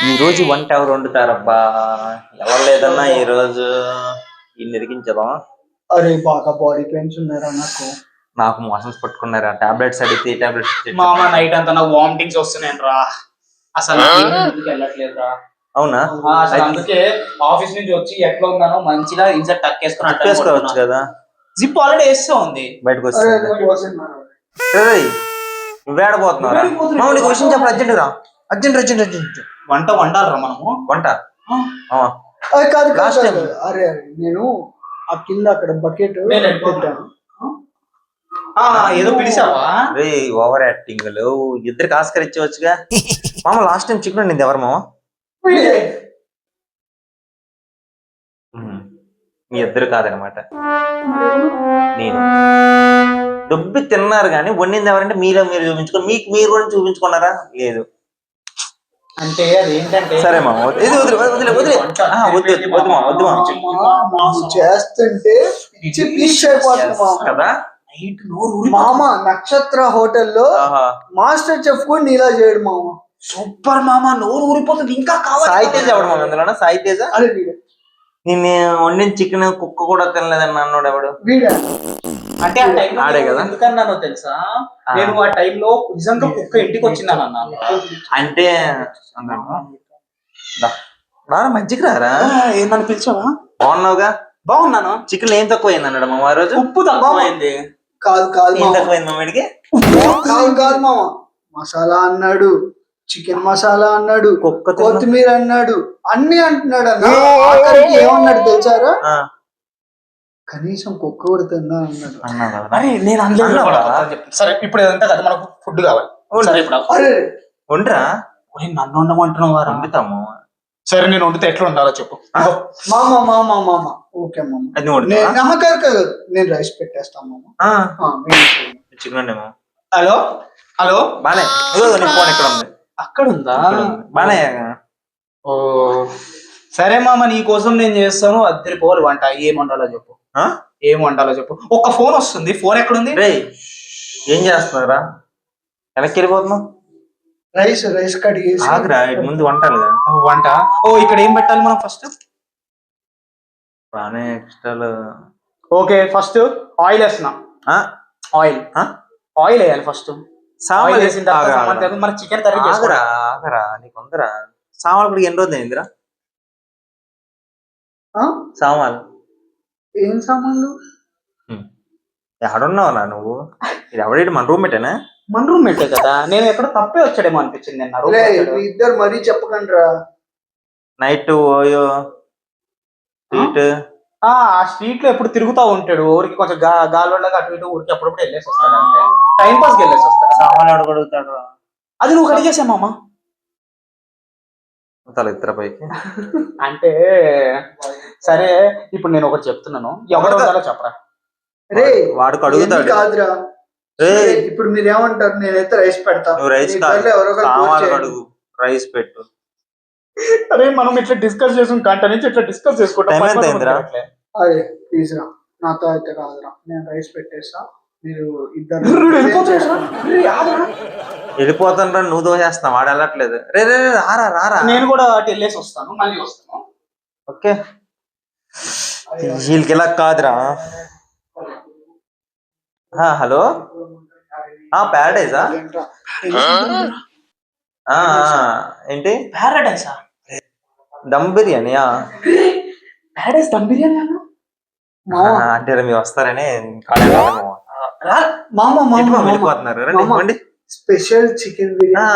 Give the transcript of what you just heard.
ఈ రోజు వంట ఎవరు వండుతారబ్బా? ఎవరు లేదన్నా ఈ రోజు ఈ నిరికించదా? అరే బాగా బాడీ పెయిన్స్ ఉన్నారా నాకు మోషన్స్ పట్టుకున్నారా? టాబ్లెట్స్ అడిగితే టాబ్లెట్స్ మామ నైట్ అంతా నాకు వామిటింగ్స్ వస్తున్నాయి రా. అసలు వెళ్ళట్లేదు రా. అవునా? అసలు అందుకే ఆఫీస్ నుంచి వచ్చి ఎట్లా ఉన్నానో మంచిగా ఇన్సర్ట్ టక్ వేసుకోవచ్చు కదా. జిప్ ఆల్రెడీ వేస్తూ ఉంది. బయటకు వస్తుంది. నువ్వేడబోతున్నారా? మామూలు విషయం చెప్పు. అర్జెంట్ రా, అర్జెంట్. వంట వండాలరా మనము. వంట కాదు. అరే నేను ఆ కింద అక్కడ బకెట్ పెట్టాను. ఏదో పిలిచావా? రే ఓవర్ యాక్టింగ్ ఇద్దరికి ఆస్కర్ ఇచ్చేవచ్చుగా. మామ లాస్ట్ టైం చికెన్ వండింది ఎవరు మామ? మీ ఇద్దరు కాదనమాట, నేను. డబ్బు తిన్నారు కానీ వండింది ఎవరంటే మీరు చూపించుకో. మీకు మీరు కూడా చూపించుకున్నారా? లేదు. అంటే అదేంటంటే సరే మామ, వదిలే చేస్తుంటే కదా. మామ నక్షత్ర హోటల్లో మాస్టర్ చెఫ్ కూడా నీలా చేయడు మామ. సూపర్ మామ, నోరు ఊరిపోతుంది. ఇంకా కావాలి. సాయి తేజ ఎవడు మామ అందులో? సాయి తేజ నేను వండిన చికెన్ కుక్క కూడా తినలేదని అన్నాడు ఎవడు? అంటే ఆ టైం ఆడే కదా. ఎందుకన్నానో తెలుసా? నేను ఆ టైంలో నిజంగా కుక్క ఇంటికి వచ్చిందని అన్నాను. అంటే మంచికి రారా? నన్ను పిలిచావా? బాగున్నావుగా? బాగున్నాను. చికెన్ ఏం తక్కువ అయింది అన్నాడు మామ ఆ రోజు. ఉప్పు తక్కువైంది. కాదు ఏం తక్కువైంది మామిడికి? కాదు మామ, మసాలా అన్నాడు, చికెన్ మసాలా అన్నాడు, కొత్తిమీర అన్నాడు, అన్ని అంటున్నాడు అన్న. ఆఖరికి ఏమన్నాడు తెలుసారా? కనీసం కుక్క కూడా తిందా అన్నాడు. అరే నేను అనలేదు. సరే ఇప్పుడు ఏదంతా కదా, మనకు ఫుడ్ కావాలి. అరే వండరా. నన్ను వండమంటున్నావు వారు? వండుతాము. సరే నేను వండితే ఎట్లా ఉండాలో చెప్పు. మామ ఓకే మామ, నేను రైస్ పెట్టేస్తాను మామ. చికెన్. హలో హలో, బానే ఫోన్ ఎక్కడ ఉంది? అక్కడ ఉందా? బానే. ఓ సరే మామ, నీ కోసం నేను చేస్తాను. అద్దరిపోవాలి వంట. ఏం వండాలో చెప్పు. ఏం వండాలో చెప్పు. ఒక ఫోన్ వస్తుంది. ఫోన్ ఎక్కడుంది? ఏం చేస్తున్నారా? వెనక్కి వెళ్ళిపోతున్నావు. రైస్ కడిగేసి ఆగ్రా, ముందు వంట వంట. ఇక్కడ ఏం పెట్టాలి మనం ఫస్ట్? బానే ఎక్స్ట్రా. ఓకే, ఫస్ట్ ఆయిల్ వేస్తున్నా. ఆయిల్ వేయాలి ఫస్ట్. సామాన్ వేసిన తర్వాత మన చికెన్ కర్రీ ఆగరా, నీకు ఉందరా సామాన్. ఇప్పుడు ఎన్ని రోజులు అయిందిరా సామాన్? ఏం సామాన్లు? ఎక్కడున్నావునా నువ్వు? ఇది ఎవడేంటి? మన రూమ్మేటేనా? మన రూమ్మేటే కదా. నేను ఎక్కడ తప్పే వచ్చాడేమో అనిపించింది నిన్న. ఇద్దరు మరీ చెప్పకండి రా. Night OYO street. ఆ స్ట్రీట్ లో ఎప్పుడు తిరుగుతా ఉంటాడు. ఊరికి కొంచెం గాలిలోకి అటు ఇటు ఊరికి అప్పుడప్పుడు వెళ్ళేసి వస్తాడు. అంటే టైం పాస్ వెళ్ళేసి వస్తాడు. సామాన్ ఎవడు కడుగుతాడు? అది నువ్వు కడిగేసా మామ. తల ఇద్దరు పైకి. అంటే సరే, ఇప్పుడు నేను ఒకటి చెప్తున్నాను. ఎవరు ఉండాలో చెప్పరా? రే వాడు కడుగుతాడు కాదురా. ఇప్పుడు మీరు ఏమంటారు? నేనైతే రైస్ పెడతాను. నువ్వు రైస్ కడుగు, రైస్ పెట్టు. అరే మనం ఇట్లా డిస్కస్ చేసుకుని గంట నుంచి ఇట్లా డిస్కస్ చేసుకుంటాం. అదే ప్లీజ్ రా, నాతో అయితే కాదురా. నేను రైస్ పెట్టేస్తా, మీరు ఇద్దరు వెళ్ళిపోతాను రా. నువ్వు దోసేస్తావు, వాడు వెళ్ళట్లేదు. రే రారా. నేను కూడా అటు వెళ్ళేసి వస్తాను, మళ్ళీ వస్తాను. ఓకే, వీళ్ళకి ఇలా కాదురా. హలో, ప్యారడైజా? ఏంటి ప్యారడైజా? దమ్ బిర్యానీయా? ప్యారడైజ్ దమ్ బిర్యానీ అంటే మీరు వస్తారని వెళ్ళిపోతున్నారు. Special chicken biryani.